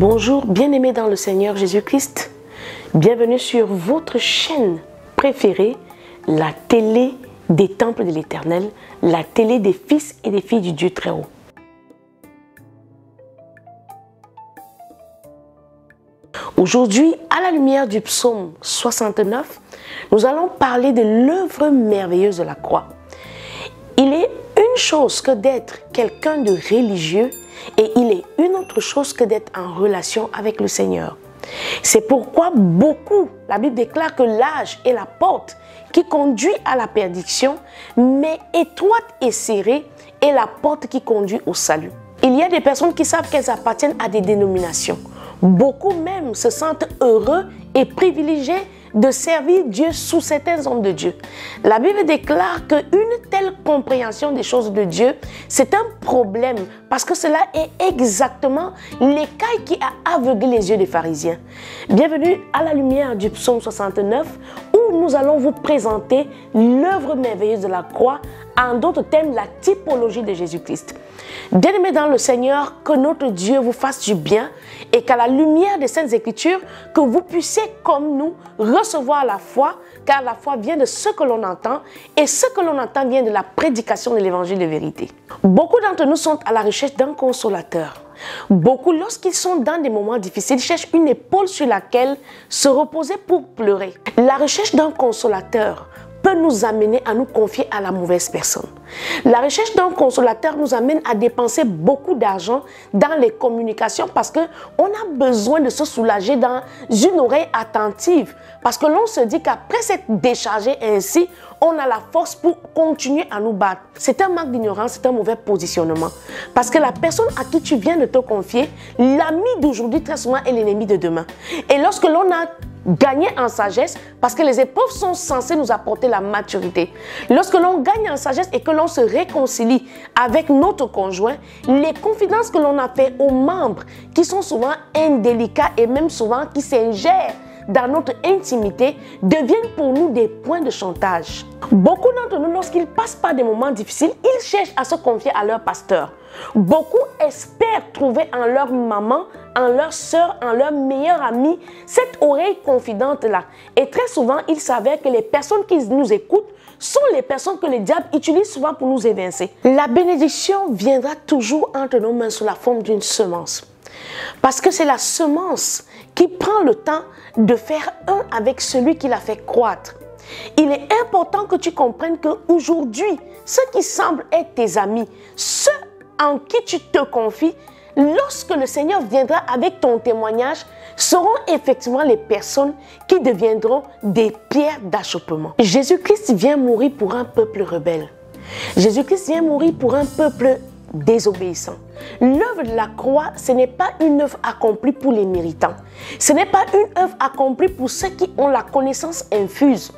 Bonjour, bien-aimés dans le Seigneur Jésus-Christ. Bienvenue sur votre chaîne préférée, la télé des temples de l'Éternel, la télé des fils et des filles du Dieu très haut. Aujourd'hui, à la lumière du psaume 69, nous allons parler de l'œuvre merveilleuse de la croix. Il est une chose que d'être quelqu'un de religieux et il est une autre chose que d'être en relation avec le Seigneur. C'est pourquoi la Bible déclare que l'âge est la porte qui conduit à la perdition, mais étroite et serrée est la porte qui conduit au salut. Il y a des personnes qui savent qu'elles appartiennent à des dénominations. Beaucoup même se sentent heureux et privilégiés de servir Dieu sous certains hommes de Dieu. La Bible déclare qu'une telle compréhension des choses de Dieu, c'est un problème parce que cela est exactement l'écaille qui a aveuglé les yeux des pharisiens. Bienvenue à la lumière du psaume 69 où nous allons vous présenter l'œuvre merveilleuse de la croix, en d'autres termes la typologie de Jésus-Christ. Bien-aimés dans le Seigneur, que notre Dieu vous fasse du bien et qu'à la lumière des Saintes Écritures, que vous puissiez comme nous recevoir la foi, car la foi vient de ce que l'on entend et ce que l'on entend vient de la prédication de l'évangile de vérité. Beaucoup d'entre nous sont à la recherche d'un consolateur. Beaucoup, lorsqu'ils sont dans des moments difficiles, cherchent une épaule sur laquelle se reposer pour pleurer. La recherche d'un consolateur peut nous amener à nous confier à la mauvaise personne. La recherche d'un consolateur nous amène à dépenser beaucoup d'argent dans les communications parce qu'on a besoin de se soulager dans une oreille attentive. Parce que l'on se dit qu'après s'être déchargé ainsi, on a la force pour continuer à nous battre. C'est un manque d'ignorance, c'est un mauvais positionnement. Parce que la personne à qui tu viens de te confier, l'ami d'aujourd'hui très souvent est l'ennemi de demain. Et lorsque l'on a gagner en sagesse, parce que les épreuves sont censées nous apporter la maturité. Lorsque l'on gagne en sagesse et que l'on se réconcilie avec notre conjoint, les confidences que l'on a fait aux membres qui sont souvent indélicats et même souvent qui s'ingèrent dans notre intimité deviennent pour nous des points de chantage. Beaucoup d'entre nous, lorsqu'ils passent par des moments difficiles, ils cherchent à se confier à leur pasteur. Beaucoup espèrent trouver en leur maman, en leur soeur, en leur meilleure amie, cette oreille confidente-là. Et très souvent, il s'avère que les personnes qui nous écoutent sont les personnes que le diable utilise souvent pour nous évincer. La bénédiction viendra toujours entre nos mains sous la forme d'une semence. Parce que c'est la semence qui prend le temps de faire un avec celui qui l'a fait croître. Il est important que tu comprennes qu'aujourd'hui, ceux qui semblent être tes amis, ceux en qui tu te confies, lorsque le Seigneur viendra avec ton témoignage, seront effectivement les personnes qui deviendront des pierres d'achoppement. Jésus-Christ vient mourir pour un peuple rebelle. Jésus-Christ vient mourir pour un peuple désobéissant. L'œuvre de la croix, ce n'est pas une œuvre accomplie pour les méritants. Ce n'est pas une œuvre accomplie pour ceux qui ont la connaissance infuse.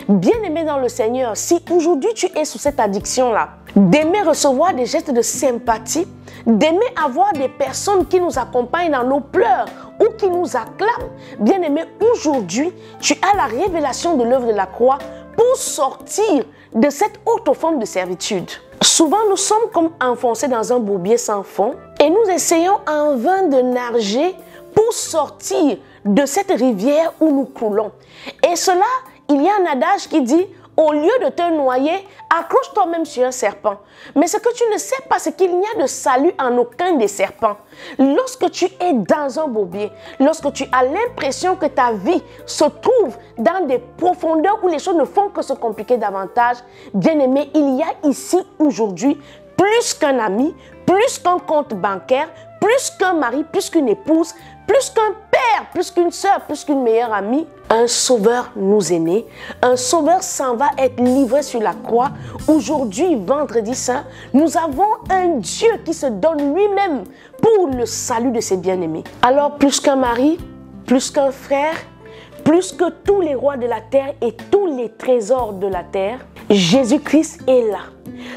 Bien-aimé dans le Seigneur, si aujourd'hui tu es sous cette addiction-là, d'aimer recevoir des gestes de sympathie, d'aimer avoir des personnes qui nous accompagnent dans nos pleurs ou qui nous acclament, bien-aimé, aujourd'hui, tu as la révélation de l'œuvre de la croix pour sortir de cette autre forme de servitude. Souvent, nous sommes comme enfoncés dans un bourbier sans fond et nous essayons en vain de nager pour sortir de cette rivière où nous coulons. Et cela, il y a un adage qui dit, au lieu de te noyer, accroche toi-même sur un serpent. Mais ce que tu ne sais pas, c'est qu'il n'y a de salut en aucun des serpents. Lorsque tu es dans un bourbier, lorsque tu as l'impression que ta vie se trouve dans des profondeurs où les choses ne font que se compliquer davantage, bien-aimé, il y a ici aujourd'hui plus qu'un ami, plus qu'un compte bancaire, plus qu'un mari, plus qu'une épouse, plus qu'un père, plus qu'une soeur, plus qu'une meilleure amie. Un sauveur nous est né, un sauveur s'en va être livré sur la croix. Aujourd'hui, vendredi saint, nous avons un Dieu qui se donne lui-même pour le salut de ses bien-aimés. Alors, plus qu'un mari, plus qu'un frère, plus que tous les rois de la terre et tous les trésors de la terre, Jésus-Christ est là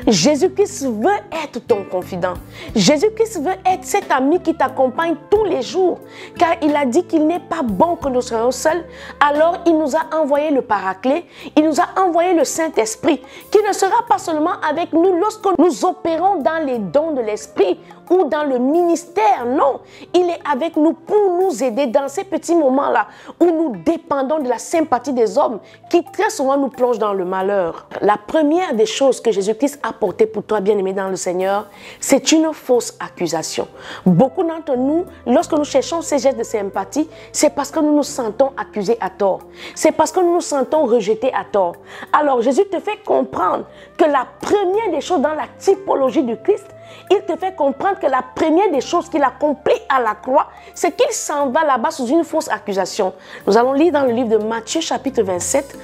Jésus-Christ veut être ton confident. Jésus-Christ veut être cet ami qui t'accompagne tous les jours. Car il a dit qu'il n'est pas bon que nous soyons seuls. Alors il nous a envoyé le Paraclet. Il nous a envoyé le Saint-Esprit qui ne sera pas seulement avec nous lorsque nous opérons dans les dons de l'Esprit ou dans le ministère. Non, il est avec nous pour nous aider dans ces petits moments-là où nous dépendons de la sympathie des hommes qui très souvent nous plongent dans le malheur. La première des choses que Jésus-Christ a portée pour toi, bien-aimé dans le Seigneur, c'est une fausse accusation. Beaucoup d'entre nous, lorsque nous cherchons ces gestes de sympathie, c'est parce que nous nous sentons accusés à tort. C'est parce que nous nous sentons rejetés à tort. Alors Jésus te fait comprendre que la première des choses dans la typologie du Christ, il te fait comprendre que la première des choses qu'il accomplit à la croix, c'est qu'il s'en va là-bas sous une fausse accusation. Nous allons lire dans le livre de Matthieu chapitre 27,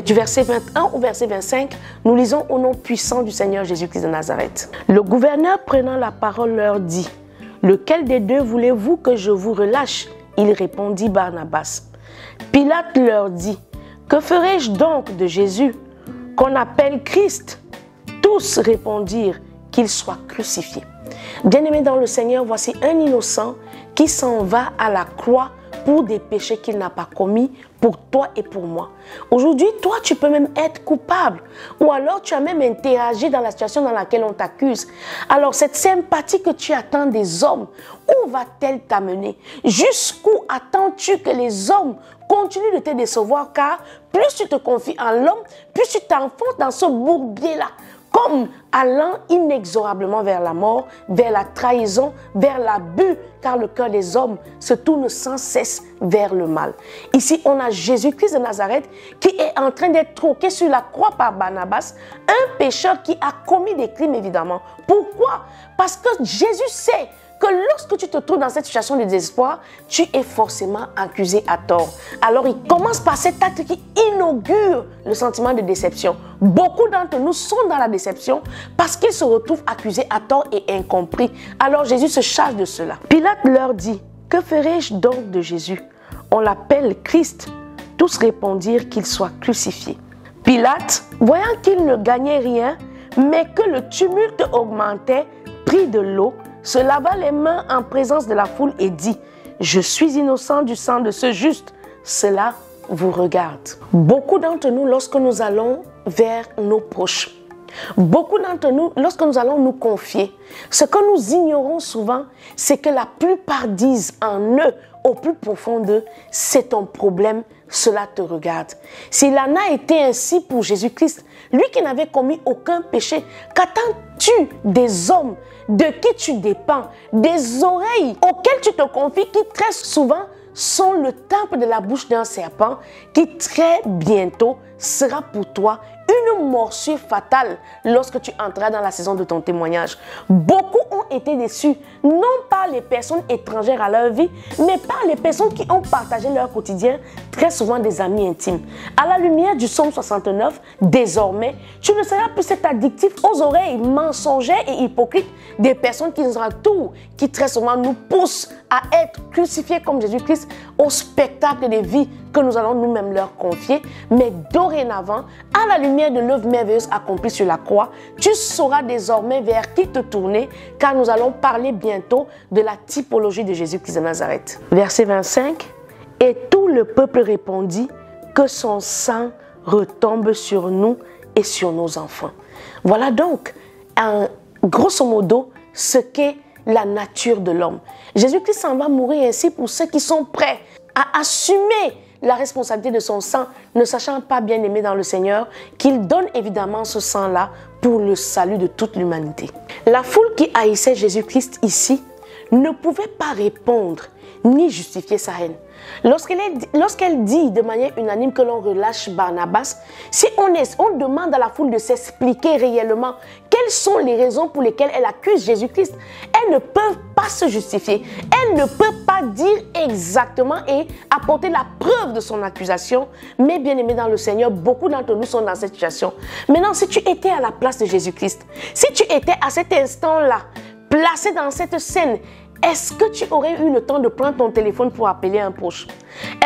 du verset 21 au verset 25, nous lisons au nom puissant du Seigneur Jésus-Christ de Nazareth. Le gouverneur prenant la parole leur dit, « Lequel des deux voulez-vous que je vous relâche ?» Il répondit Barnabas. Pilate leur dit, « Que ferai-je donc de Jésus, qu'on appelle Christ ?» Tous répondirent, qu'il soit crucifié. Bien-aimé dans le Seigneur, voici un innocent qui s'en va à la croix pour des péchés qu'il n'a pas commis pour toi et pour moi. Aujourd'hui, toi, tu peux même être coupable ou alors tu as même interagi dans la situation dans laquelle on t'accuse. Alors, cette sympathie que tu attends des hommes, où va-t-elle t'amener? Jusqu'où attends-tu que les hommes continuent de te décevoir? Car plus tu te confies en l'homme, plus tu t'enfonces dans ce bourbier-là, comme allant inexorablement vers la mort, vers la trahison, vers l'abus, car le cœur des hommes se tourne sans cesse vers le mal. Ici, on a Jésus-Christ de Nazareth qui est en train d'être troqué sur la croix par Barnabas, un pécheur qui a commis des crimes évidemment. Pourquoi? Parce que Jésus sait que lorsque tu te trouves dans cette situation de désespoir, tu es forcément accusé à tort. Alors il commence par cet acte qui inaugure le sentiment de déception. Beaucoup d'entre nous sont dans la déception parce qu'ils se retrouvent accusés à tort et incompris. Alors Jésus se charge de cela. Pilate leur dit, « Que ferai-je donc de Jésus? On l'appelle Christ. » Tous répondirent qu'il soit crucifié. Pilate, voyant qu'il ne gagnait rien, mais que le tumulte augmentait, prit de l'eau, se lava les mains en présence de la foule et dit, « Je suis innocent du sang de ce juste. Cela vous regarde. » Beaucoup d'entre nous, lorsque nous allons vers nos proches, beaucoup d'entre nous, lorsque nous allons nous confier, ce que nous ignorons souvent, c'est que la plupart disent en eux, au plus profond d'eux, c'est ton problème, cela te regarde. S'il en a été ainsi pour Jésus-Christ, lui qui n'avait commis aucun péché, qu'attends-tu des hommes de qui tu dépends, des oreilles auxquelles tu te confies, qui très souvent sont le temple de la bouche d'un serpent, qui très bientôt sera pour toi une morsure fatale lorsque tu entreras dans la saison de ton témoignage. Beaucoup ont été déçus, non par les personnes étrangères à leur vie, mais par les personnes qui ont partagé leur quotidien, très souvent des amis intimes. À la lumière du psaume 69, désormais, tu ne seras plus cet addictif aux oreilles mensongères et hypocrites des personnes qui nous entourent, qui très souvent nous poussent à être crucifiés comme Jésus-Christ au spectacle des vies que nous allons nous-mêmes leur confier. Mais dorénavant, à la lumière de l'œuvre merveilleuse accomplie sur la croix, tu sauras désormais vers qui te tourner, car nous allons parler bientôt de la typologie de Jésus-Christ de Nazareth. Verset 25, « Et tout le peuple répondit, que son sang retombe sur nous et sur nos enfants. » Voilà donc, grosso modo, ce qu'est la nature de l'homme. Jésus-Christ s'en va mourir ainsi pour ceux qui sont prêts à assumer la responsabilité de son sang, ne sachant pas, bien aimé dans le Seigneur, qu'il donne évidemment ce sang-là pour le salut de toute l'humanité. La foule qui haïssait Jésus-Christ ici ne pouvait pas répondre ni justifier sa haine. Lorsqu'elle dit de manière unanime que l'on relâche Barnabas, si on demande à la foule de s'expliquer réellement quelles sont les raisons pour lesquelles elle accuse Jésus-Christ, elles ne peuvent pas se justifier. Elle ne peut pas dire exactement et apporter la preuve de son accusation. Mais bien aimé dans le Seigneur, beaucoup d'entre nous sont dans cette situation. Maintenant, si tu étais à la place de Jésus-Christ, si tu étais à cet instant-là, placé dans cette scène, est-ce que tu aurais eu le temps de prendre ton téléphone pour appeler un proche?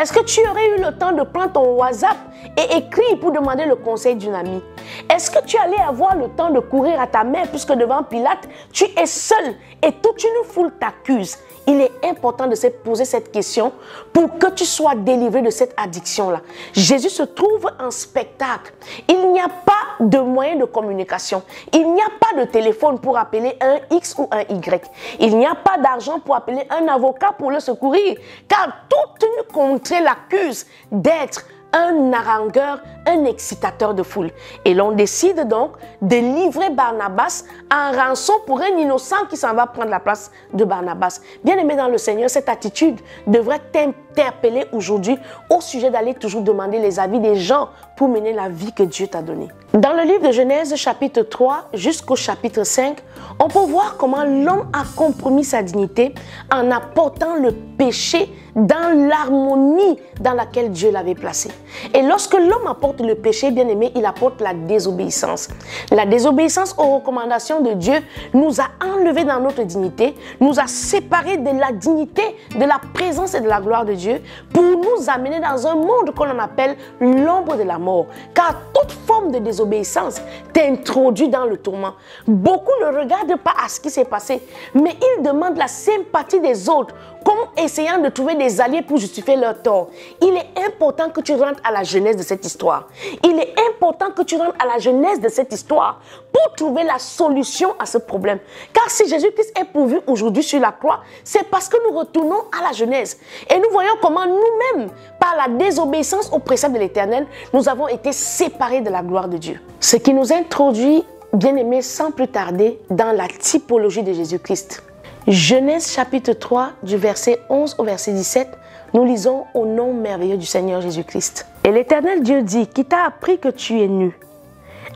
Est-ce que tu aurais eu le temps de prendre ton WhatsApp et écrire pour demander le conseil d'une amie? Est-ce que tu allais avoir le temps de courir à ta mère puisque devant Pilate, tu es seul et toute une foule t'accuse? Il est important de se poser cette question pour que tu sois délivré de cette addiction-là. Jésus se trouve en spectacle. Il n'y a pas de moyen de communication. Il n'y a pas de téléphone pour appeler un X ou un Y. Il n'y a pas d'argent pour appeler un avocat pour le secourir. Car toute une contrée l'accuse d'être un harangueur, un excitateur de foule. Et l'on décide donc de livrer Barnabas en rançon pour un innocent qui s'en va prendre la place de Barnabas. Bien-aimé dans le Seigneur, cette attitude devrait t'interpeller aujourd'hui au sujet d'aller toujours demander les avis des gens pour mener la vie que Dieu t'a donnée. Dans le livre de Genèse chapitre 3 jusqu'au chapitre 5, on peut voir comment l'homme a compromis sa dignité en apportant le péché dans l'harmonie dans laquelle Dieu l'avait placé. Et lorsque l'homme apporte le péché, bien aimé, il apporte la désobéissance. La désobéissance aux recommandations de Dieu nous a enlevés dans notre dignité, nous a séparés de la dignité, de la présence et de la gloire de Dieu pour nous amener dans un monde qu'on appelle l'ombre de la mort. Car toute forme de désobéissance t'introduit dans le tourment. Beaucoup ne regardent pas à ce qui s'est passé, mais ils demandent la sympathie des autres, comme essayant de trouver des alliés pour justifier leur tort. Il est important que tu rentres à la genèse de cette histoire. Il est important que tu rentres à la genèse de cette histoire pour trouver la solution à ce problème. Car si Jésus-Christ est pourvu aujourd'hui sur la croix, c'est parce que nous retournons à la genèse. Et nous voyons comment nous-mêmes, par la désobéissance aux préceptes de l'Éternel, nous avons été séparés de la gloire de Dieu. Ce qui nous introduit, bien-aimés, sans plus tarder, dans la typologie de Jésus-Christ. Genèse chapitre 3, du verset 11 au verset 17, nous lisons au nom merveilleux du Seigneur Jésus-Christ. Et l'Éternel Dieu dit, qui t'a appris que tu es nu?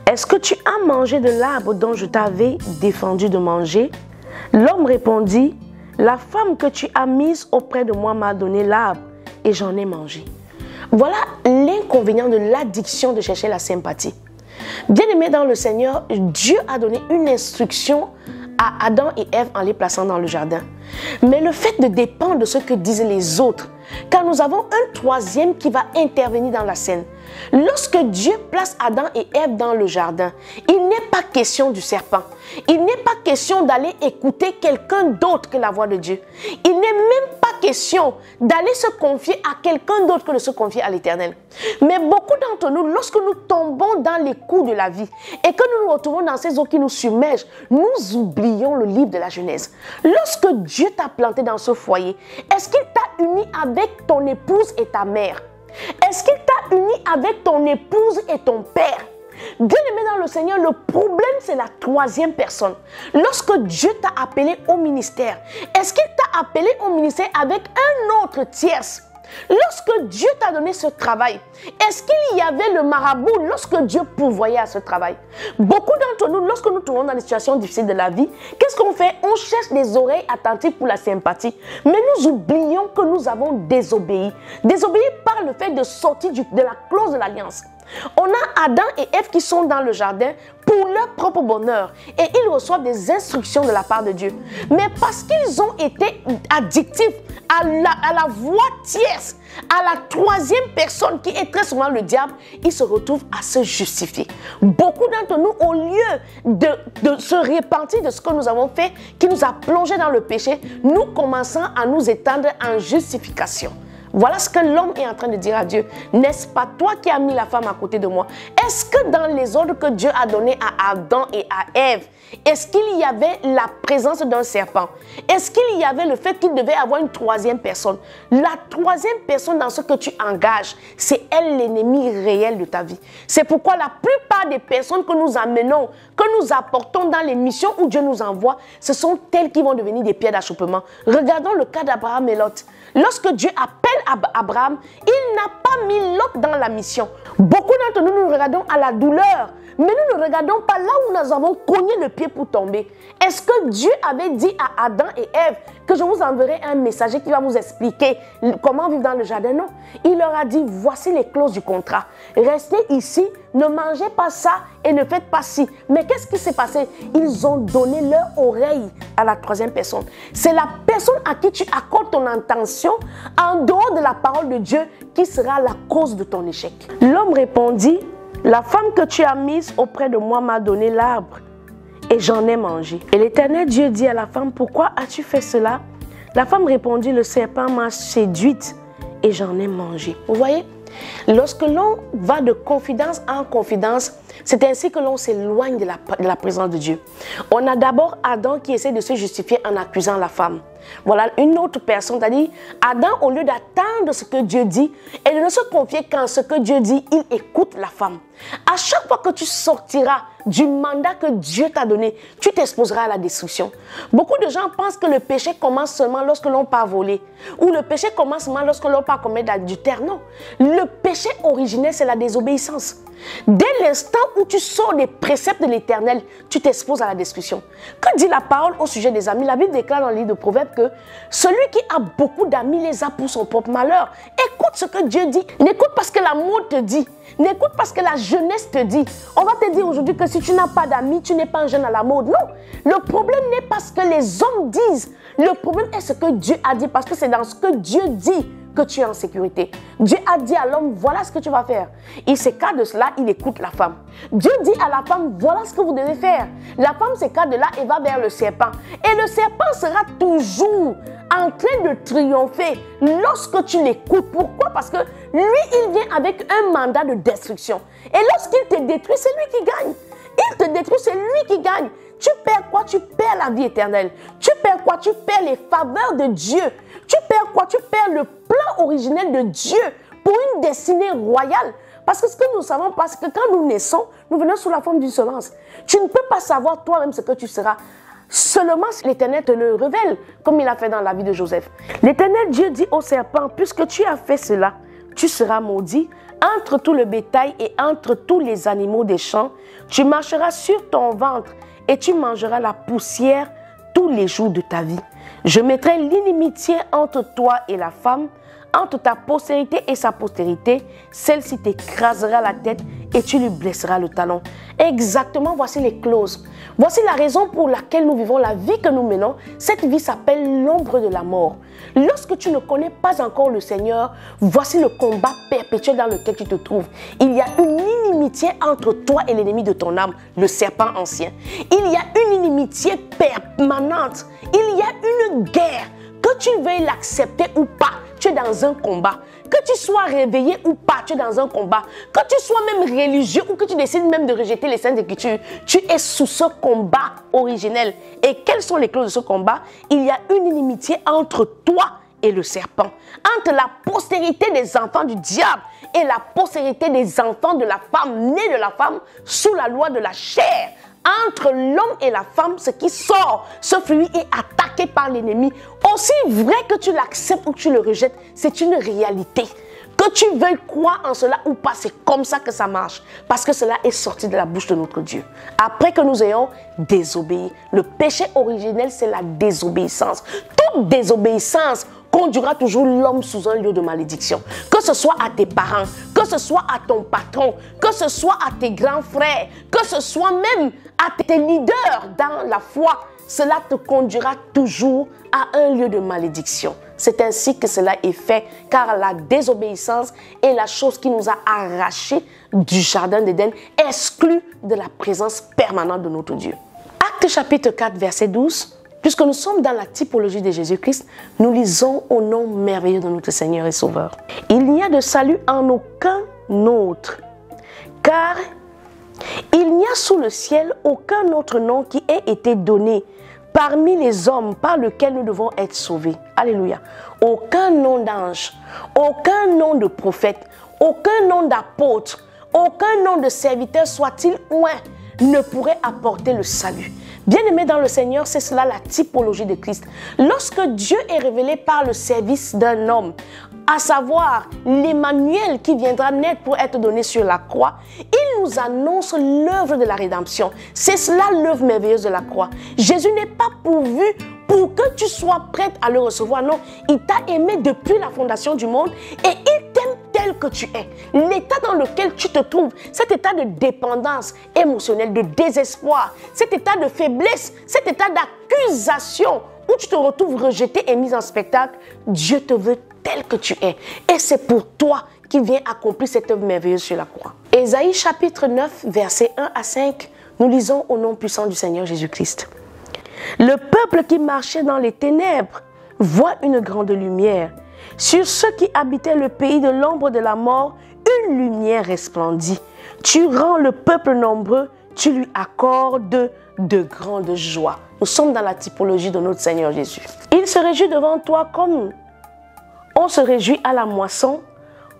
Est-ce que tu as mangé de l'arbre dont je t'avais défendu de manger? L'homme répondit, la femme que tu as mise auprès de moi m'a donné l'arbre et j'en ai mangé. Voilà l'inconvénient de l'addiction de chercher la sympathie. Bien-aimé dans le Seigneur, Dieu a donné une instruction à Adam et Ève en les plaçant dans le jardin. Mais le fait de dépendre de ce que disent les autres, car nous avons un troisième qui va intervenir dans la scène. Lorsque Dieu place Adam et Ève dans le jardin, il n'est pas question du serpent. Il n'est pas question d'aller écouter quelqu'un d'autre que la voix de Dieu. Il n'est même pas question d'aller se confier à quelqu'un d'autre que de se confier à l'Éternel. Mais beaucoup d'entre nous, lorsque nous tombons dans les coups de la vie et que nous nous retrouvons dans ces eaux qui nous submergent, nous oublions le livre de la Genèse. Lorsque Dieu t'a planté dans ce foyer, est-ce qu'il t'a uni avec ton épouse et ta mère? Est-ce qu'il t'a uni avec ton épouse et ton père? Bien-aimé dans le Seigneur, le problème c'est la troisième personne. Lorsque Dieu t'a appelé au ministère, est-ce qu'il t'a appelé au ministère avec un autre tierce? Lorsque Dieu t'a donné ce travail, est-ce qu'il y avait le marabout lorsque Dieu pourvoyait à ce travail? Beaucoup d'entre nous, lorsque nous tournons dans des situations difficiles de la vie, qu'est-ce qu'on fait? On cherche des oreilles attentives pour la sympathie. Mais nous oublions que nous avons désobéi. Désobéi par le fait de sortir de la clause de l'alliance. On a Adam et Ève qui sont dans le jardin pour leur propre bonheur et ils reçoivent des instructions de la part de Dieu. Mais parce qu'ils ont été addictifs à la voix tierce, à la troisième personne qui est très souvent le diable, ils se retrouvent à se justifier. Beaucoup d'entre nous, au lieu de se repentir de ce que nous avons fait, qui nous a plongés dans le péché, nous commençons à nous étendre en justification. Voilà ce que l'homme est en train de dire à Dieu. N'est-ce pas toi qui as mis la femme à côté de moi? Est-ce que dans les ordres que Dieu a donnés à Adam et à Ève, est-ce qu'il y avait la présence d'un serpent? Est-ce qu'il y avait le fait qu'il devait avoir une troisième personne? La troisième personne dans ce que tu engages, c'est elle l'ennemi réel de ta vie. C'est pourquoi la plupart des personnes que nous amenons, que nous apportons dans les missions où Dieu nous envoie, ce sont elles qui vont devenir des pierres d'achoppement. Regardons le cas d'Abraham et Lot. Lorsque Dieu appelle Abraham, il n'a pas mis Lot dans la mission. Beaucoup d'entre nous, nous regardons à la douleur, mais nous ne regardons pas là où nous avons cogné le pied pour tomber. Est-ce que Dieu avait dit à Adam et Ève que je vous enverrai un messager qui va vous expliquer comment vivre dans le jardin? Non. Il leur a dit, voici les clauses du contrat. Restez ici, ne mangez pas ça et ne faites pas ci. Mais qu'est-ce qui s'est passé? Ils ont donné leur oreille à la troisième personne. C'est la personne à qui tu accordes ton intention en dehors de la parole de Dieu qui sera la cause de ton échec. L'homme répondit, La femme que tu as mise auprès de moi m'a donné l'arbre et j'en ai mangé. Et l'Éternel Dieu dit à la femme, pourquoi as-tu fait cela? La femme répondit, le serpent m'a séduite et j'en ai mangé. Vous voyez? Lorsque l'on va de confidence en confidence, c'est ainsi que l'on s'éloigne de la présence de Dieu. On a d'abord Adam qui essaie de se justifier en accusant la femme. Voilà une autre personne, c'est-à-dire Adam, au lieu d'attendre ce que Dieu dit et de ne se confier qu'en ce que Dieu dit, il écoute la femme. À chaque fois que tu sortiras du mandat que Dieu t'a donné, tu t'exposeras à la destruction. Beaucoup de gens pensent que le péché commence seulement lorsque l'on part voler, ou le péché commence seulement lorsque l'on part commettre l'adultère. Non, le péché originel, c'est la désobéissance. Dès l'instant où tu sors des préceptes de l'Éternel, tu t'exposes à la destruction. Que dit la parole au sujet des amis? La Bible déclare dans le livre de Proverbes que celui qui a beaucoup d'amis les a pour son propre malheur. Écoute ce que Dieu dit. N'écoute pas ce que la mode te dit. N'écoute pas ce que la jeunesse te dit. On va te dire aujourd'hui que si tu n'as pas d'amis, tu n'es pas un jeune à la mode. Non, le problème n'est pas ce que les hommes disent. Le problème est ce que Dieu a dit, parce que c'est dans ce que Dieu dit que tu es en sécurité. Dieu a dit à l'homme, voilà ce que tu vas faire. Il s'écarte de cela, il écoute la femme. Dieu dit à la femme, voilà ce que vous devez faire. La femme s'écarte de là et va vers le serpent. Et le serpent sera toujours en train de triompher lorsque tu l'écoutes. Pourquoi? Parce que lui, il vient avec un mandat de destruction. Et lorsqu'il te détruit, c'est lui qui gagne. Il te détruit, c'est lui qui gagne. Tu perds quoi? Tu perds la vie éternelle. Tu perds quoi? Tu perds les faveurs de Dieu. Tu perds quoi? Tu perds le plan originel de Dieu pour une destinée royale. Parce que ce que nous savons, parce que quand nous naissons, nous venons sous la forme d'une semence. Tu ne peux pas savoir toi-même ce que tu seras. Seulement l'Éternel te le révèle, comme il a fait dans la vie de Joseph. L'Éternel Dieu dit au serpent, puisque tu as fait cela, tu seras maudit entre tout le bétail et entre tous les animaux des champs. Tu marcheras sur ton ventre et tu mangeras la poussière tous les jours de ta vie. Je mettrai l'inimitié entre toi et la femme, entre ta postérité et sa postérité. Celle-ci t'écrasera la tête et tu lui blesseras le talon. Exactement, voici les clauses. Voici la raison pour laquelle nous vivons la vie que nous menons. Cette vie s'appelle l'ombre de la mort. Lorsque tu ne connais pas encore le Seigneur, voici le combat perpétuel dans lequel tu te trouves. Il y a une inimitié entre toi et l'ennemi de ton âme, le serpent ancien. Il y a une inimitié permanente. Il y a une guerre. Que tu veuilles l'accepter ou pas, tu es dans un combat. Que tu sois réveillé ou pas, tu es dans un combat. Que tu sois même religieux ou que tu décides même de rejeter les Saintes Écritures, tu es sous ce combat originel. Et quelles sont les clauses de ce combat? Il y a une inimitié entre toi et le serpent, entre la postérité des enfants du diable et la postérité des enfants de la femme, née de la femme sous la loi de la chair. Entre l'homme et la femme, ce qui sort, ce fluide est attaqué par l'ennemi. Aussi vrai que tu l'acceptes ou que tu le rejettes, c'est une réalité. Que tu veuilles croire en cela ou pas, c'est comme ça que ça marche. Parce que cela est sorti de la bouche de notre Dieu. Après que nous ayons désobéi. Le péché originel, c'est la désobéissance. Toute désobéissance conduira toujours l'homme sous un lieu de malédiction. Que ce soit à tes parents, que ce soit à ton patron, que ce soit à tes grands frères, que ce soit même à tes leaders dans la foi, cela te conduira toujours à un lieu de malédiction. C'est ainsi que cela est fait, car la désobéissance est la chose qui nous a arrachés du jardin d'Éden, exclus de la présence permanente de notre Dieu. Actes chapitre 4, verset 12. Puisque nous sommes dans la typologie de Jésus-Christ, nous lisons au nom merveilleux de notre Seigneur et Sauveur. Il n'y a de salut en aucun autre, car il n'y a sous le ciel aucun autre nom qui ait été donné parmi les hommes par lequel nous devons être sauvés. Alléluia. Aucun nom d'ange, aucun nom de prophète, aucun nom d'apôtre, aucun nom de serviteur, soit-il oint, ne pourrait apporter le salut. Bien-aimé dans le Seigneur, c'est cela la typologie de Christ. Lorsque Dieu est révélé par le service d'un homme, à savoir l'Emmanuel qui viendra naître pour être donné sur la croix, il nous annonce l'œuvre de la rédemption. C'est cela l'œuvre merveilleuse de la croix. Jésus n'est pas pourvu pour que tu sois prête à le recevoir. Non, il t'a aimé depuis la fondation du monde et il t'aime tel que tu es. L'état dans lequel tu te trouves, cet état de dépendance émotionnelle, de désespoir, cet état de faiblesse, cet état d'accusation où tu te retrouves rejeté et mis en spectacle, Dieu te veut tel que tu es. Et c'est pour toi qu'il vient accomplir cette œuvre merveilleuse sur la croix. Ésaïe chapitre 9, versets 1 à 5, nous lisons au nom puissant du Seigneur Jésus-Christ. Le peuple qui marchait dans les ténèbres voit une grande lumière. Sur ceux qui habitaient le pays de l'ombre de la mort, une lumière resplendit. Tu rends le peuple nombreux, tu lui accordes de grandes joies. Nous sommes dans la typologie de notre Seigneur Jésus. Il se réjouit devant toi comme on se réjouit à la moisson,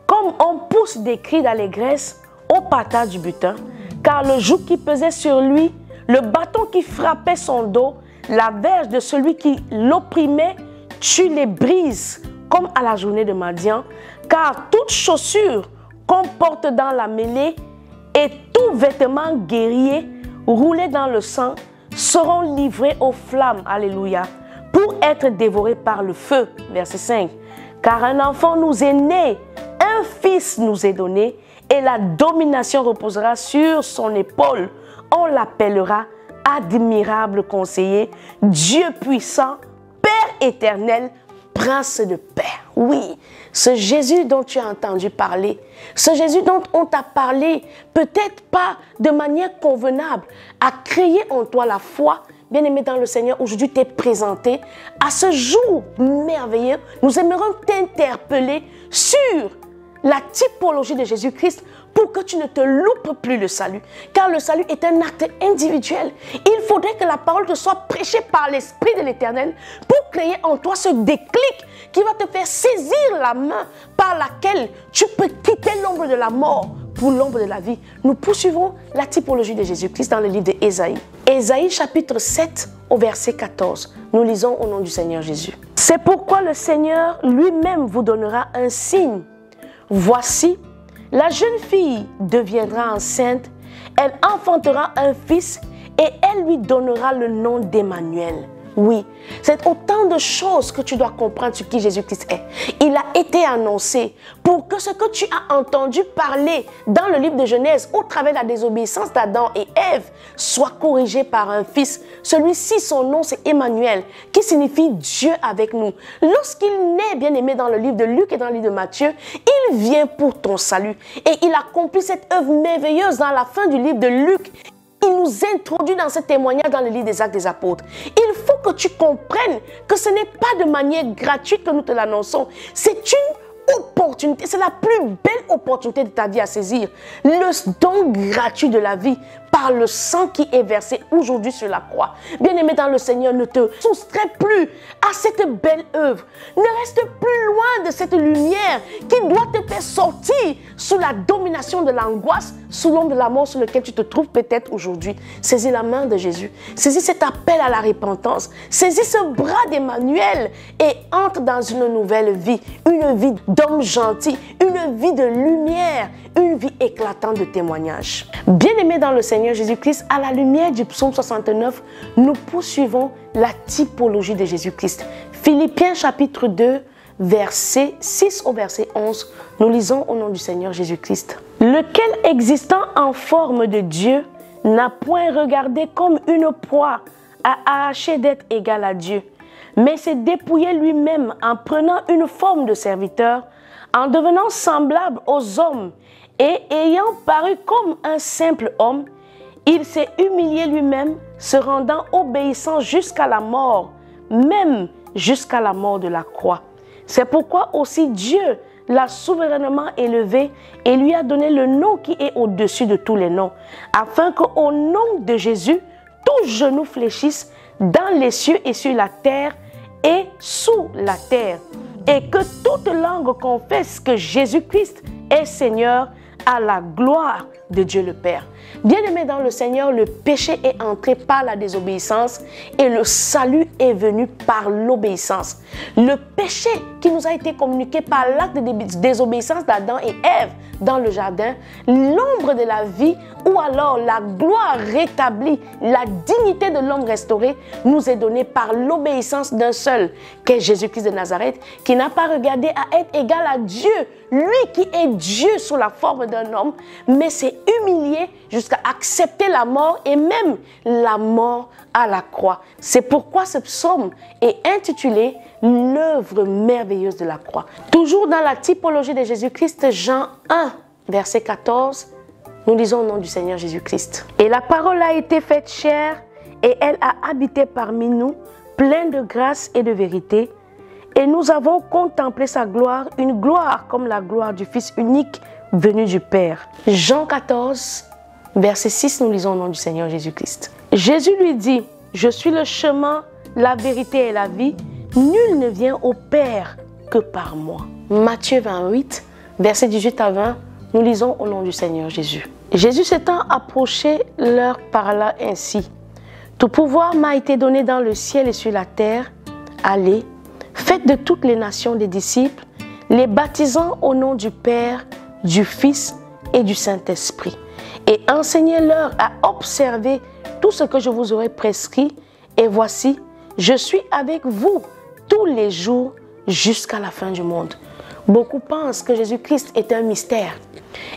comme on pousse des cris d'allégresse au partage du butin, car le joug qui pesait sur lui, le bâton qui frappait son dos, la verge de celui qui l'opprimait, tu les brises comme à la journée de Madian, car toute chaussure qu'on porte dans la mêlée et tout vêtement guerrier roulé dans le sang seront livrés aux flammes, alléluia, pour être dévorés par le feu. Verset 5. Car un enfant nous est né, un fils nous est donné, et la domination reposera sur son épaule. On l'appellera admirable conseiller, Dieu puissant, Père éternel, Prince de paix. Oui, ce Jésus dont tu as entendu parler, ce Jésus dont on t'a parlé, peut-être pas de manière convenable, a créé en toi la foi. Bien-aimé dans le Seigneur, aujourd'hui t'es présenté à ce jour merveilleux. Nous aimerions t'interpeller sur la typologie de Jésus-Christ pour que tu ne te loupes plus le salut. Car le salut est un acte individuel. Il faudrait que la parole te soit prêchée par l'Esprit de l'Éternel pour créer en toi ce déclic qui va te faire saisir la main par laquelle tu peux quitter l'ombre de la mort pour l'ombre de la vie. Nous poursuivons la typologie de Jésus-Christ dans le livre d'Ésaïe. Ésaïe chapitre 7 au verset 14. Nous lisons au nom du Seigneur Jésus. C'est pourquoi le Seigneur lui-même vous donnera un signe. Voici, la jeune fille deviendra enceinte, elle enfantera un fils et elle lui donnera le nom d'Emmanuel. Oui, c'est autant de choses que tu dois comprendre sur qui Jésus-Christ est. Il a été annoncé pour que ce que tu as entendu parler dans le livre de Genèse au travers de la désobéissance d'Adam et Ève soit corrigé par un fils. Celui-ci, son nom, c'est Emmanuel, qui signifie Dieu avec nous. Lorsqu'il naît, bien aimé, dans le livre de Luc et dans le livre de Matthieu, il vient pour ton salut. Et il accomplit cette œuvre merveilleuse dans la fin du livre de Luc. Il nous introduit dans ce témoignage dans le livre des Actes des Apôtres. Il faut que tu comprennes que ce n'est pas de manière gratuite que nous te l'annonçons. C'est une opportunité, c'est la plus belle opportunité de ta vie à saisir. Le don gratuit de la vie par le sang qui est versé aujourd'hui sur la croix. Bien-aimé dans le Seigneur, ne te soustrais plus à cette belle œuvre. Ne reste plus loin de cette lumière qui doit te faire sortir sous la domination de l'angoisse, sous l'ombre de la mort sur lequel tu te trouves peut-être aujourd'hui. Saisis la main de Jésus. Saisis cet appel à la repentance. Saisis ce bras d'Emmanuel et entre dans une nouvelle vie. Une vie d'homme gentil, une vie de lumière, une vie éclatante de témoignage. Bien-aimé dans le Seigneur Jésus-Christ, à la lumière du psaume 69, nous poursuivons la typologie de Jésus-Christ. Philippiens chapitre 2, verset 6 au verset 11, nous lisons au nom du Seigneur Jésus-Christ. Lequel existant en forme de Dieu n'a point regardé comme une proie à arracher d'être égal à Dieu, mais s'est dépouillé lui-même en prenant une forme de serviteur, en devenant semblable aux hommes et ayant paru comme un simple homme, il s'est humilié lui-même, se rendant obéissant jusqu'à la mort, même jusqu'à la mort de la croix. C'est pourquoi aussi Dieu l'a souverainement élevé et lui a donné le nom qui est au-dessus de tous les noms, afin qu'au nom de Jésus, tout genou fléchisse dans les cieux et sur la terre et sous la terre, et que toute langue confesse que Jésus-Christ est Seigneur, à la gloire de Dieu le Père. Bien-aimé dans le Seigneur, le péché est entré par la désobéissance et le salut est venu par l'obéissance. Le péché qui nous a été communiqué par l'acte de désobéissance d'Adam et Ève dans le jardin, l'ombre de la vie ou alors la gloire rétablie, la dignité de l'homme restauré nous est donnée par l'obéissance d'un seul, qu'est Jésus-Christ de Nazareth, qui n'a pas regardé à être égal à Dieu, lui qui est Dieu sous la forme d'un homme, mais s'est humilié jusqu'à accepter la mort et même la mort à la croix. C'est pourquoi ce psaume est intitulé « L'œuvre merveilleuse de la croix ». Toujours dans la typologie de Jésus-Christ, Jean 1, verset 14, nous lisons au nom du Seigneur Jésus-Christ. Et la parole a été faite chair et elle a habité parmi nous, pleine de grâce et de vérité. Et nous avons contemplé sa gloire, une gloire comme la gloire du Fils unique venu du Père. Jean 14, verset 6, nous lisons au nom du Seigneur Jésus-Christ. Jésus lui dit, je suis le chemin, la vérité et la vie. Nul ne vient au Père que par moi. Matthieu 28, verset 18 à 20, nous lisons au nom du Seigneur Jésus. Jésus s'étant approché, leur parla ainsi. Tout pouvoir m'a été donné dans le ciel et sur la terre. Allez, faites de toutes les nations des disciples, les baptisant au nom du Père, du Fils et du Saint-Esprit. Et enseignez-leur à observer tout ce que je vous aurai prescrit. Et voici, je suis avec vous tous les jours jusqu'à la fin du monde. Beaucoup pensent que Jésus-Christ est un mystère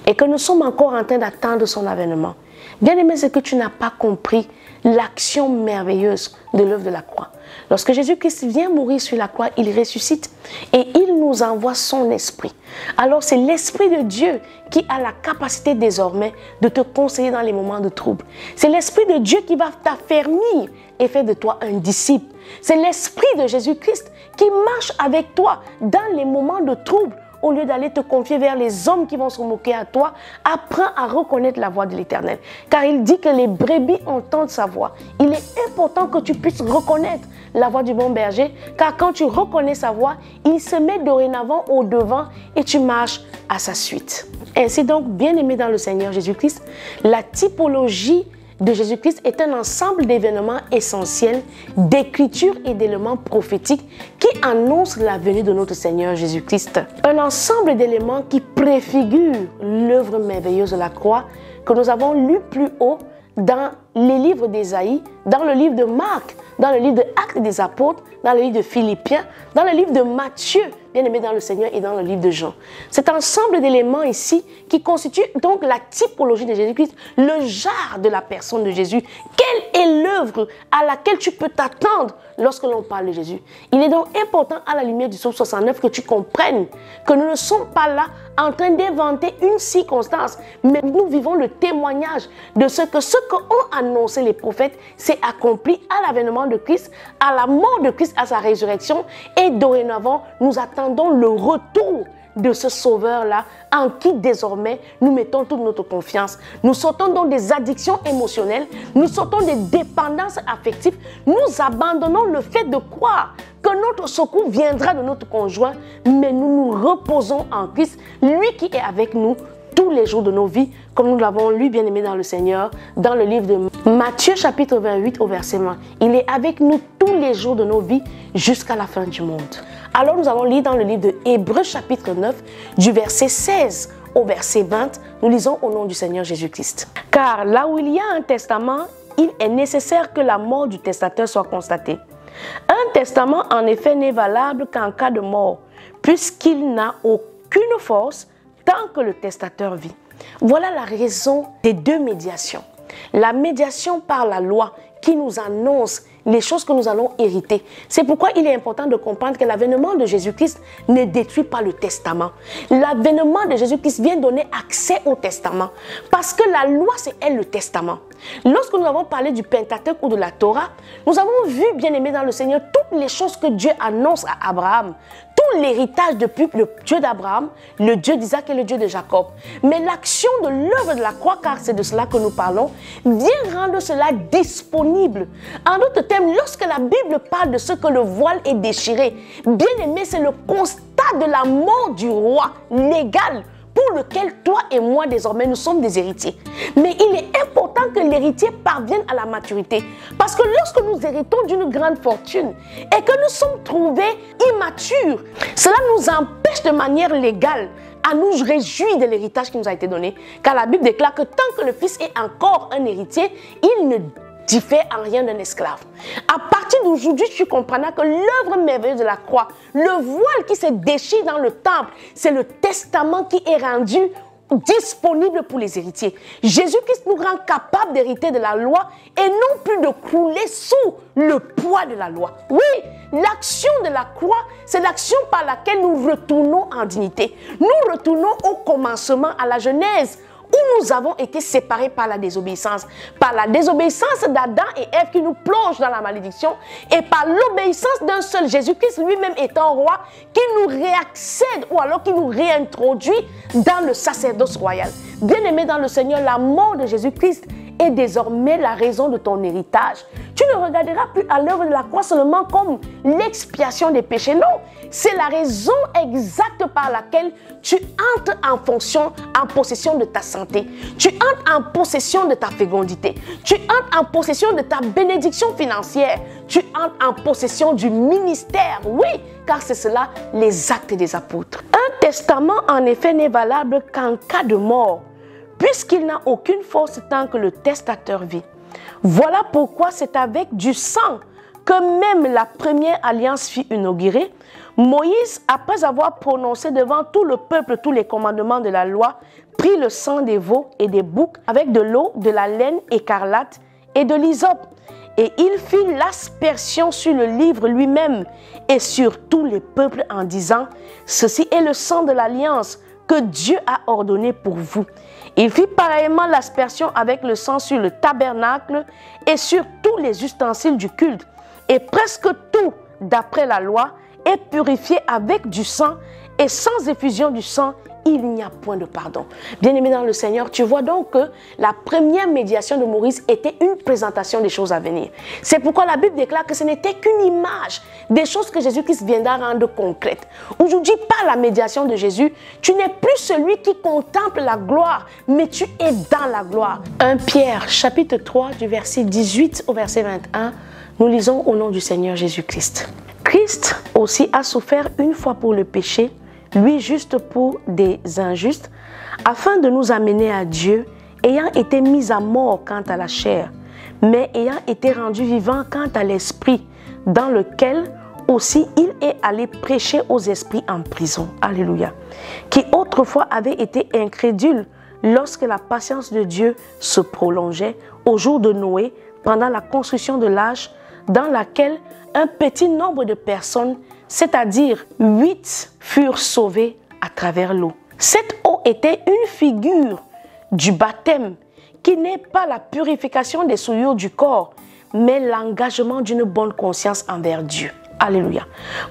et que nous sommes encore en train d'attendre son avènement. Bien-aimé, c'est que tu n'as pas compris l'action merveilleuse de l'œuvre de la croix. Lorsque Jésus-Christ vient mourir sur la croix, il ressuscite et il nous envoie son esprit. Alors c'est l'esprit de Dieu qui a la capacité désormais de te conseiller dans les moments de trouble. C'est l'esprit de Dieu qui va t'affermir et faire de toi un disciple. C'est l'esprit de Jésus-Christ qui marche avec toi dans les moments de trouble. Au lieu d'aller te confier vers les hommes qui vont se moquer à toi, apprends à reconnaître la voix de l'Éternel. Car il dit que les brebis entendent sa voix. Il est important que tu puisses reconnaître la voix du bon berger, car quand tu reconnais sa voix, il se met dorénavant au devant et tu marches à sa suite. Ainsi donc, bien-aimé dans le Seigneur Jésus-Christ, la typologie de Jésus-Christ est un ensemble d'événements essentiels, d'écritures et d'éléments prophétiques qui annoncent la venue de notre Seigneur Jésus-Christ. Un ensemble d'éléments qui préfigurent l'œuvre merveilleuse de la croix que nous avons lu plus haut dans les livres d'Ésaïe, dans le livre de Marc, dans le livre de Actes des Apôtres, dans le livre de Philippiens, dans le livre de Matthieu, bien-aimé dans le Seigneur, et dans le livre de Jean. Cet ensemble d'éléments ici qui constitue donc la typologie de Jésus-Christ, le genre de la personne de Jésus. Quelle est l'œuvre à laquelle tu peux t'attendre lorsque l'on parle de Jésus? Il est donc important à la lumière du psaume 69 que tu comprennes que nous ne sommes pas là en train d'inventer une circonstance, mais nous vivons le témoignage de ce qu'ont annoncé les prophètes s'est accompli à l'avènement de Christ, à la mort de Christ, à sa résurrection, et dorénavant nous attendons le retour de ce sauveur-là en qui désormais nous mettons toute notre confiance. Nous sortons donc des addictions émotionnelles, nous sortons des dépendances affectives, nous abandonnons le fait de croire que notre secours viendra de notre conjoint, mais nous nous reposons en Christ, lui qui est avec nous tous les jours de nos vies, comme nous l'avons lu, bien-aimé dans le Seigneur, dans le livre de Matthieu chapitre 28 au verset 20. Il est avec nous tous les jours de nos vies jusqu'à la fin du monde. Alors nous allons lire dans le livre de Hébreux chapitre 9, du verset 16 au verset 20, nous lisons au nom du Seigneur Jésus-Christ. Car là où il y a un testament, il est nécessaire que la mort du testateur soit constatée. Un testament en effet n'est valable qu'en cas de mort, puisqu'il n'a aucune force tant que le testateur vit. Voilà la raison des deux médiations. La médiation par la loi qui nous annonce les choses que nous allons hériter. C'est pourquoi il est important de comprendre que l'avènement de Jésus-Christ ne détruit pas le testament. L'avènement de Jésus-Christ vient donner accès au testament. Parce que la loi, c'est elle le testament. Lorsque nous avons parlé du Pentateuque ou de la Torah, nous avons vu, bien aimé dans le Seigneur, toutes les choses que Dieu annonce à Abraham. Tout l'héritage depuis le Dieu d'Abraham, le Dieu d'Isaac et le Dieu de Jacob. Mais l'action de l'œuvre de la croix, car c'est de cela que nous parlons, vient rendre cela disponible. En d'autres termes, lorsque la Bible parle de ce que le voile est déchiré, bien aimé, c'est le constat de la mort du roi légal pour lequel toi et moi désormais nous sommes des héritiers. Mais il est important que l'héritier parvienne à la maturité. Parce que lorsque nous héritons d'une grande fortune et que nous sommes trouvés immatures, cela nous empêche de manière légale à nous réjouir de l'héritage qui nous a été donné. Car la Bible déclare que tant que le fils est encore un héritier, il ne diffère en rien d'un esclave. À partir d'aujourd'hui, tu comprendras que l'œuvre merveilleuse de la croix, le voile qui se déchire dans le temple, c'est le testament qui est rendu disponible pour les héritiers. Jésus-Christ nous rend capables d'hériter de la loi et non plus de crouler sous le poids de la loi. Oui, l'action de la croix, c'est l'action par laquelle nous retournons en dignité. Nous retournons au commencement, à la Genèse, où nous avons été séparés par la désobéissance. Par la désobéissance d'Adam et Ève qui nous plonge dans la malédiction et par l'obéissance d'un seul Jésus-Christ lui-même étant roi qui nous réaccède ou alors qui nous réintroduit dans le sacerdoce royal. Bien-aimé dans le Seigneur, la mort de Jésus-Christ est désormais la raison de ton héritage. Tu ne regarderas plus à l'œuvre de la croix seulement comme l'expiation des péchés. Non, c'est la raison exacte par laquelle tu entres en possession de ta santé. Tu entres en possession de ta fécondité. Tu entres en possession de ta bénédiction financière. Tu entres en possession du ministère. Oui, car c'est cela les actes des apôtres. Un testament en effet n'est valable qu'en cas de mort, puisqu'il n'a aucune force tant que le testateur vit. Voilà pourquoi c'est avec du sang que même la première alliance fut inaugurée. Moïse, après avoir prononcé devant tout le peuple tous les commandements de la loi, prit le sang des veaux et des boucs avec de l'eau, de la laine écarlate et de l'hysope. Et il fit l'aspersion sur le livre lui-même et sur tous les peuples en disant, « Ceci est le sang de l'alliance que Dieu a ordonné pour vous. » Il fit pareillement l'aspersion avec le sang sur le tabernacle et sur tous les ustensiles du culte. Et presque tout, d'après la loi, est purifié avec du sang, et sans effusion du sang, il n'y a point de pardon. Bien-aimé dans le Seigneur, tu vois donc que la première médiation de Maurice était une présentation des choses à venir. C'est pourquoi la Bible déclare que ce n'était qu'une image des choses que Jésus-Christ viendra rendre concrètes. Aujourd'hui, par la médiation de Jésus, tu n'es plus celui qui contemple la gloire, mais tu es dans la gloire. 1 Pierre, chapitre 3, du verset 18 au verset 21, nous lisons au nom du Seigneur Jésus-Christ. Christ aussi a souffert une fois pour le péché, lui juste pour des injustes, afin de nous amener à Dieu, ayant été mis à mort quant à la chair, mais ayant été rendu vivant quant à l'esprit, dans lequel aussi il est allé prêcher aux esprits en prison. Alléluia. Qui autrefois avaient été incrédules lorsque la patience de Dieu se prolongeait au jour de Noé, pendant la construction de l'arche, dans laquelle un petit nombre de personnes, c'est-à-dire 8, furent sauvées à travers l'eau. Cette eau était une figure du baptême qui n'est pas la purification des souillures du corps, mais l'engagement d'une bonne conscience envers Dieu. Alléluia.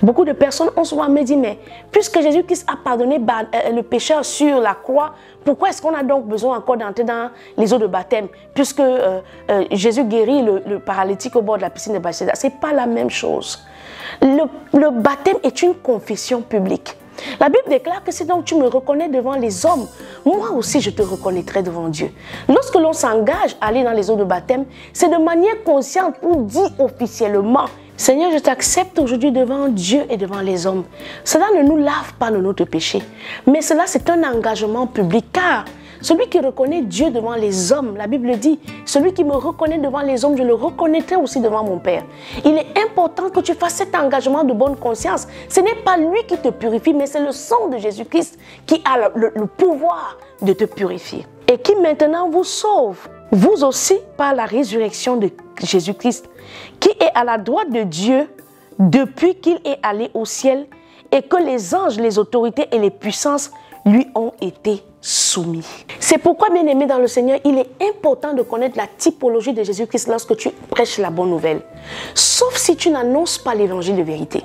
Beaucoup de personnes ont souvent me dit, mais puisque Jésus-Christ a pardonné le pécheur sur la croix, pourquoi est-ce qu'on a donc besoin encore d'entrer dans les eaux de baptême? Puisque Jésus guérit le paralytique au bord de la piscine de Bethesda. Ce n'est pas la même chose. Le baptême est une confession publique. La Bible déclare que si donc tu me reconnais devant les hommes, moi aussi je te reconnaîtrai devant Dieu. Lorsque l'on s'engage à aller dans les eaux de baptême, c'est de manière consciente ou dit officiellement, Seigneur, je t'accepte aujourd'hui devant Dieu et devant les hommes. Cela ne nous lave pas de notre péché, mais cela c'est un engagement public, car celui qui reconnaît Dieu devant les hommes, la Bible dit, celui qui me reconnaît devant les hommes, je le reconnaîtrai aussi devant mon Père. Il est important que tu fasses cet engagement de bonne conscience. Ce n'est pas lui qui te purifie, mais c'est le sang de Jésus-Christ qui a le pouvoir de te purifier. Et qui maintenant vous sauve, vous aussi, par la résurrection de Jésus-Christ, qui est à la droite de Dieu depuis qu'il est allé au ciel et que les anges, les autorités et les puissances lui ont été soumis. C'est pourquoi, bien-aimé dans le Seigneur, il est important de connaître la typologie de Jésus-Christ lorsque tu prêches la bonne nouvelle. Sauf si tu n'annonces pas l'évangile de vérité.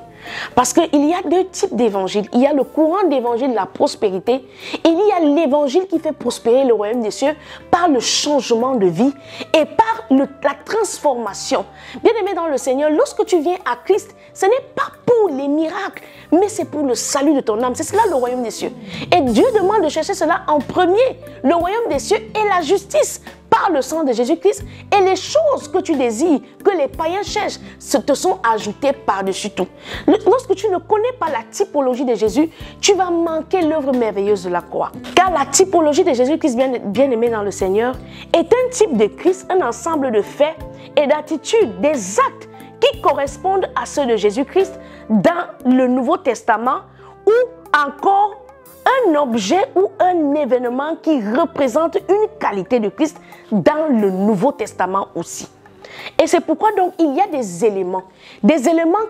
Parce qu'il y a deux types d'évangiles. Il y a le courant d'évangile de la prospérité et il y a l'évangile qui fait prospérer le royaume des cieux par le changement de vie et par la transformation. Bien-aimé dans le Seigneur, lorsque tu viens à Christ, ce n'est pas pour les miracles, mais c'est pour le salut de ton âme. C'est cela le royaume des cieux. Et Dieu demande de chercher cela en premier. Le royaume des cieux et la justice par le sang de Jésus-Christ, et les choses que tu désires, que les païens cherchent, te sont ajoutées par-dessus tout. Lorsque tu ne connais pas la typologie de Jésus, tu vas manquer l'œuvre merveilleuse de la croix. Car la typologie de Jésus-Christ, bien-aimé dans le Seigneur, est un type de Christ, un ensemble de faits et d'attitudes, des actes qui correspondent à ceux de Jésus-Christ dans le Nouveau Testament, ou encore un objet ou un événement qui représente une qualité de Christ dans le Nouveau Testament aussi. Et c'est pourquoi donc il y a des éléments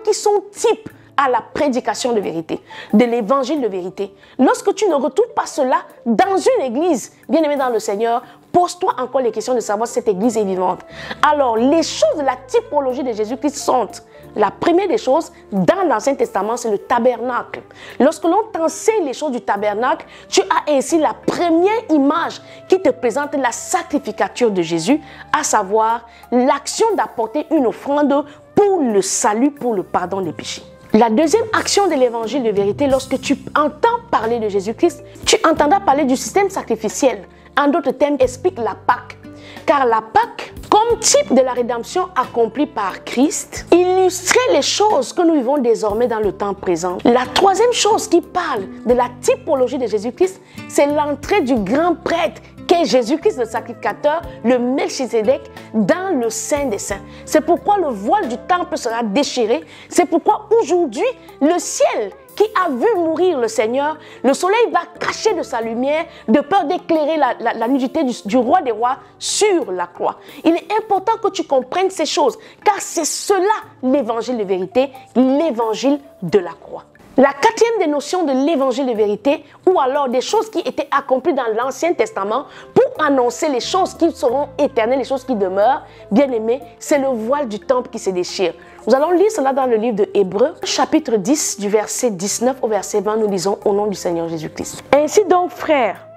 qui sont types à la prédication de vérité, de l'évangile de vérité. Lorsque tu ne retrouves pas cela dans une église, bien-aimé dans le Seigneur, pose-toi encore les questions de savoir si cette église est vivante. Alors, les choses de la typologie de Jésus-Christ sont, la première des choses, dans l'Ancien Testament, c'est le tabernacle. Lorsque l'on t'enseigne les choses du tabernacle, tu as ainsi la première image qui te présente la sacrificature de Jésus, à savoir l'action d'apporter une offrande pour le salut, pour le pardon des péchés. La deuxième action de l'évangile de vérité, lorsque tu entends parler de Jésus-Christ, tu entendras parler du système sacrificiel. En d'autres termes, explique la Pâque. Car la Pâque, comme type de la rédemption accomplie par Christ, illustrait les choses que nous vivons désormais dans le temps présent. La troisième chose qui parle de la typologie de Jésus-Christ, c'est l'entrée du grand prêtre qu'est Jésus-Christ le sacrificateur, le Melchisédek, dans le Saint des Saints. C'est pourquoi le voile du temple sera déchiré. C'est pourquoi aujourd'hui, le ciel qui a vu mourir le Seigneur, le soleil va cacher de sa lumière de peur d'éclairer la nudité du roi des rois sur la croix. Il est important que tu comprennes ces choses, car c'est cela l'évangile de vérité, l'évangile de la croix. La quatrième des notions de l'évangile de vérité, ou alors des choses qui étaient accomplies dans l'Ancien Testament pour annoncer les choses qui seront éternelles, les choses qui demeurent, bien aimés, c'est le voile du temple qui se déchire. Nous allons lire cela dans le livre de Hébreux, chapitre 10, du verset 19 au verset 20, nous lisons au nom du Seigneur Jésus-Christ. Ainsi donc, frères,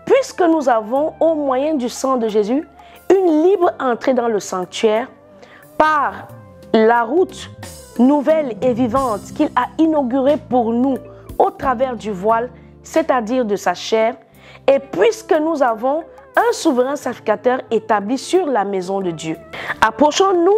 puisque nous avons, au moyen du sang de Jésus, une libre entrée dans le sanctuaire, par la route nouvelle et vivante qu'il a inaugurée pour nous au travers du voile, c'est-à-dire de sa chair, et puisque nous avons un souverain sacrificateur établi sur la maison de Dieu, approchons-nous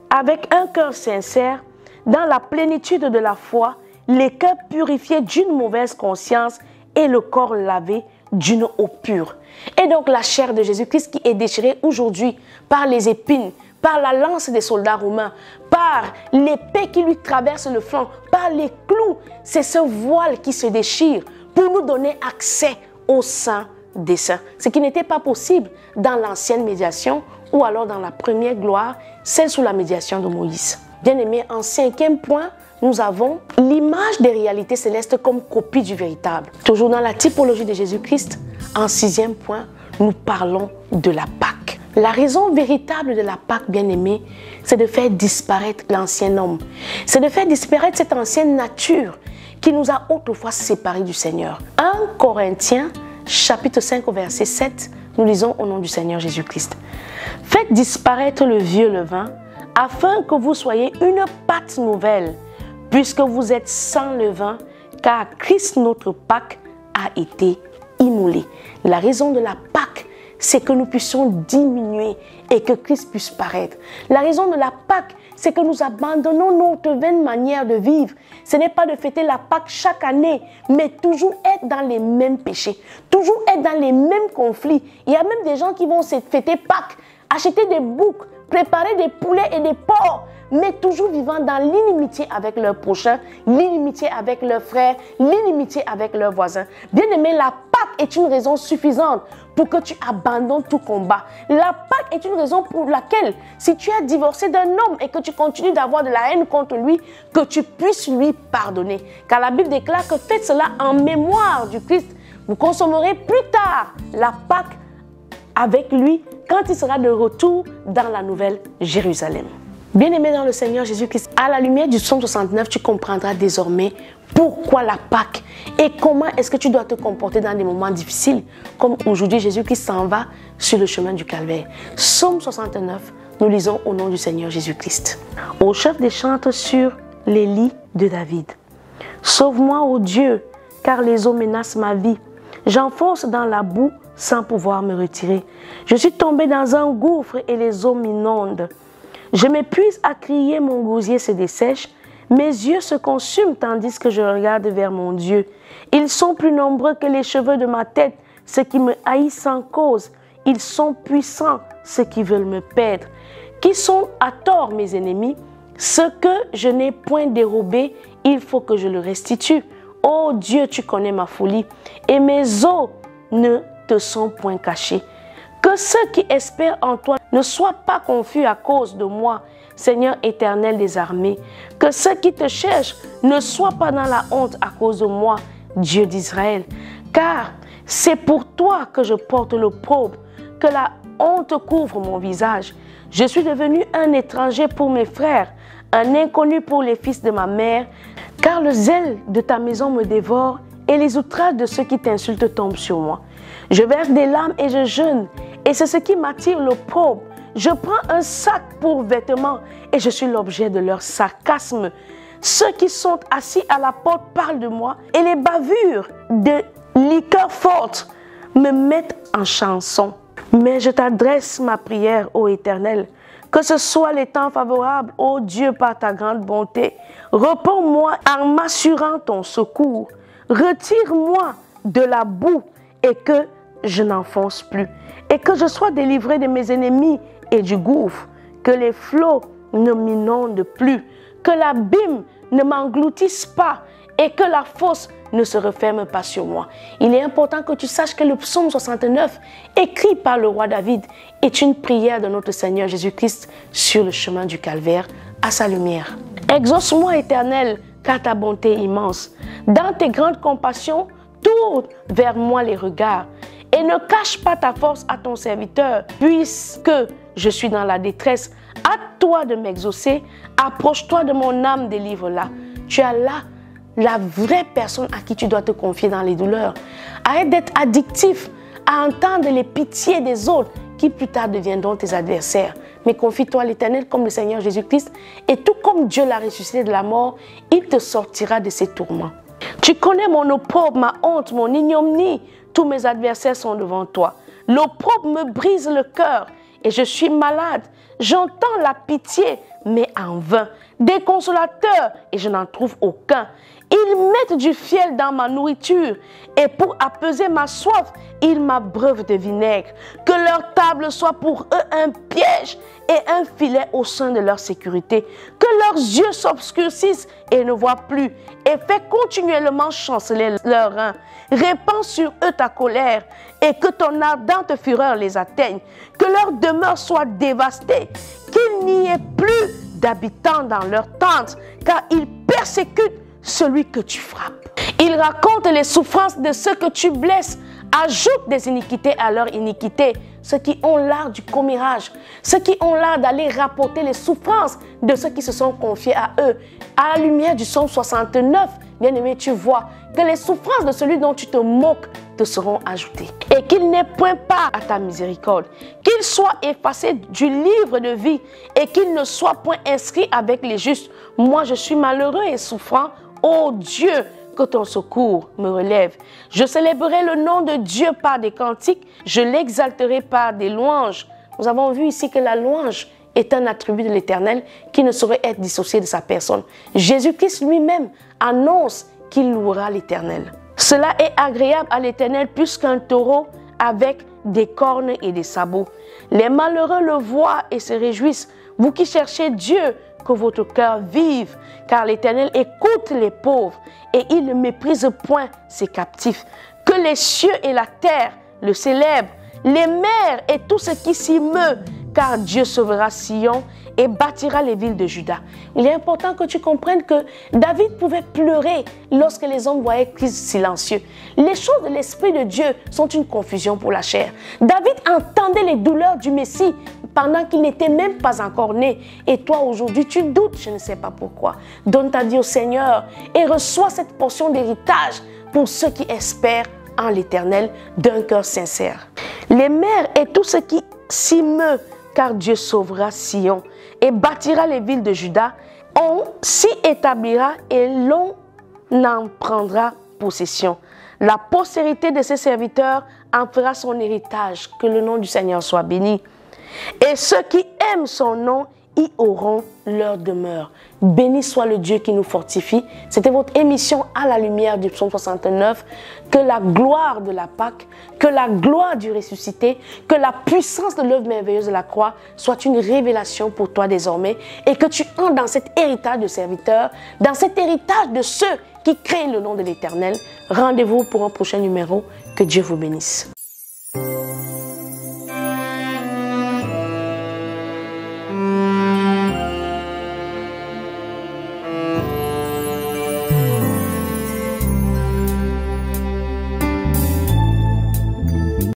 avec un cœur sincère, dans la plénitude de la foi, les cœurs purifiés d'une mauvaise conscience et le corps lavé d'une eau pure. Et donc la chair de Jésus-Christ qui est déchirée aujourd'hui par les épines, par la lance des soldats romains, par l'épée qui lui traverse le flanc, par les clous, c'est ce voile qui se déchire pour nous donner accès au sein des saints. Ce qui n'était pas possible dans l'ancienne médiation ou alors dans la première gloire, celle sous la médiation de Moïse. Bien aimé, en cinquième point, nous avons l'image des réalités célestes comme copie du véritable. Toujours dans la typologie de Jésus-Christ, en sixième point, nous parlons de la Pâque. La raison véritable de la Pâque, bien aimé, c'est de faire disparaître l'ancien homme. C'est de faire disparaître cette ancienne nature qui nous a autrefois séparés du Seigneur. 1 Corinthiens, chapitre 5, verset 7, nous lisons au nom du Seigneur Jésus-Christ. Faites disparaître le vieux levain, afin que vous soyez une pâte nouvelle, puisque vous êtes sans levain, car Christ notre Pâque a été immolé. La raison de la Pâque, c'est que nous puissions diminuer et que Christ puisse paraître. La raison de la Pâque, c'est que nous abandonnons notre vaine manière de vivre. Ce n'est pas de fêter la Pâque chaque année, mais toujours être dans les mêmes péchés, toujours être dans les mêmes conflits. Il y a même des gens qui vont se fêter Pâques, acheter des boucs, préparer des poulets et des porcs, mais toujours vivant dans l'inimitié avec leurs prochains, l'inimitié avec leurs frères, l'inimitié avec leurs voisins. Bien aimé, la Pâque est une raison suffisante pour que tu abandonnes tout combat. La Pâque est une raison pour laquelle, si tu as divorcé d'un homme et que tu continues d'avoir de la haine contre lui, que tu puisses lui pardonner. Car la Bible déclare que faites cela en mémoire du Christ. Vous consommerez plus tard la Pâque avec lui quand il sera de retour dans la nouvelle Jérusalem. Bien-aimé dans le Seigneur Jésus-Christ, à la lumière du psaume 69, tu comprendras désormais pourquoi la Pâque et comment est-ce que tu dois te comporter dans des moments difficiles, comme aujourd'hui Jésus-Christ s'en va sur le chemin du calvaire. Psaume 69, nous lisons au nom du Seigneur Jésus-Christ. Au chef des chantres sur les lits de David. Sauve-moi, ô Dieu, car les eaux menacent ma vie. J'enfonce dans la boue sans pouvoir me retirer. Je suis tombé dans un gouffre et les eaux m'inondent. Je m'épuise à crier, mon gosier se dessèche. Mes yeux se consument tandis que je regarde vers mon Dieu. Ils sont plus nombreux que les cheveux de ma tête, ceux qui me haïssent sans cause. Ils sont puissants, ceux qui veulent me perdre. Qui sont à tort mes ennemis? Ce que je n'ai point dérobé, il faut que je le restitue. Ô Dieu, tu connais ma folie, et mes os ne te sont point cachés. Que ceux qui espèrent en toi ne soient pas confus à cause de moi, Seigneur éternel des armées, que ceux qui te cherchent ne soient pas dans la honte à cause de moi, Dieu d'Israël. Car c'est pour toi que je porte l'opprobre, que la honte couvre mon visage. Je suis devenu un étranger pour mes frères, un inconnu pour les fils de ma mère, car le zèle de ta maison me dévore et les outrages de ceux qui t'insultent tombent sur moi. Je verse des larmes et je jeûne, et c'est ce qui m'attire l'opprobre. Je prends un sac pour vêtements et je suis l'objet de leur sarcasme. Ceux qui sont assis à la porte parlent de moi et les bavures de liqueur forte me mettent en chanson. Mais je t'adresse ma prière, ô Éternel, que ce soit les temps favorables, ô Dieu, par ta grande bonté. Réponds-moi en m'assurant ton secours. Retire-moi de la boue et que je n'enfonce plus. Et que je sois délivré de mes ennemis et du gouffre. Que les flots ne m'inondent plus. Que l'abîme ne m'engloutisse pas et que la fosse ne se referme pas sur moi. Il est important que tu saches que le psaume 69, écrit par le roi David, est une prière de notre Seigneur Jésus-Christ sur le chemin du calvaire à sa lumière. Exauce-moi, Éternel, car ta bonté est immense. Dans tes grandes compassions, tourne vers moi les regards et ne cache pas ta force à ton serviteur, puisque je suis dans la détresse. Hâte-toi de m'exaucer, approche-toi de mon âme, délivre-la. Tu as là la vraie personne à qui tu dois te confier dans les douleurs. Arrête d'être addictif à entendre les pitiés des autres qui plus tard deviendront tes adversaires. Mais confie-toi à l'Éternel comme le Seigneur Jésus-Christ et tout comme Dieu l'a ressuscité de la mort, il te sortira de ses tourments. Tu connais mon opprobre, ma honte, mon ignominie. Tous mes adversaires sont devant toi. L'opprobre me brise le cœur et je suis malade. J'entends la pitié, mais en vain. Des consolateurs et je n'en trouve aucun. Ils mettent du fiel dans ma nourriture et pour apaiser ma soif, ils m'abreuvent de vinaigre. Que leur table soit pour eux un piège et un filet au sein de leur sécurité. Que leurs yeux s'obscurcissent et ne voient plus et fais continuellement chanceler leurs reins. Répands sur eux ta colère et que ton ardente fureur les atteigne. Que leur demeure soit dévastée, qu'il n'y ait plus d'habitants dans leur tente, car ils persécutent celui que tu frappes. Ils racontent les souffrances de ceux que tu blesses, ajoutent des iniquités à leur iniquité. Ceux qui ont l'art du commérage, ceux qui ont l'art d'aller rapporter les souffrances de ceux qui se sont confiés à eux. À la lumière du psaume 69, bien-aimé, tu vois que les souffrances de celui dont tu te moques te seront ajoutées. Et qu'il n'ait point part à ta miséricorde, qu'il soit effacé du livre de vie et qu'il ne soit point inscrit avec les justes. Moi, je suis malheureux et souffrant. Ô Dieu, que ton secours me relève. Je célébrerai le nom de Dieu par des cantiques, je l'exalterai par des louanges. Nous avons vu ici que la louange est un attribut de l'Éternel qui ne saurait être dissocié de sa personne. Jésus-Christ lui-même annonce qu'il louera l'Éternel. Cela est agréable à l'Éternel plus qu'un taureau avec des cornes et des sabots. Les malheureux le voient et se réjouissent. Vous qui cherchez Dieu, que votre cœur vive, car l'Éternel écoute les pauvres et il ne méprise point ses captifs. Que les cieux et la terre le célèbrent, les mers et tout ce qui s'y meut, car Dieu sauvera Sion et bâtira les villes de Juda. Il est important que tu comprennes que David pouvait pleurer lorsque les hommes voyaient Christ silencieux. Les choses de l'Esprit de Dieu sont une confusion pour la chair. David entendait les douleurs du Messie pendant qu'il n'était même pas encore né. Et toi aujourd'hui, tu doutes, je ne sais pas pourquoi. Donne ta vie au Seigneur et reçois cette portion d'héritage pour ceux qui espèrent en l'Éternel d'un cœur sincère. Les mers et tout ce qui s'y meut, car Dieu sauvera Sion et bâtira les villes de Juda. On s'y établira et l'on en prendra possession. La postérité de ses serviteurs en fera son héritage. Que le nom du Seigneur soit béni. Et ceux qui aiment son nom y auront leur demeure. Béni soit le Dieu qui nous fortifie. C'était votre émission à la lumière du psaume 69. Que la gloire de la Pâque, que la gloire du ressuscité, que la puissance de l'œuvre merveilleuse de la croix soit une révélation pour toi désormais et que tu entres dans cet héritage de serviteurs, dans cet héritage de ceux qui craignent le nom de l'Éternel. Rendez-vous pour un prochain numéro. Que Dieu vous bénisse.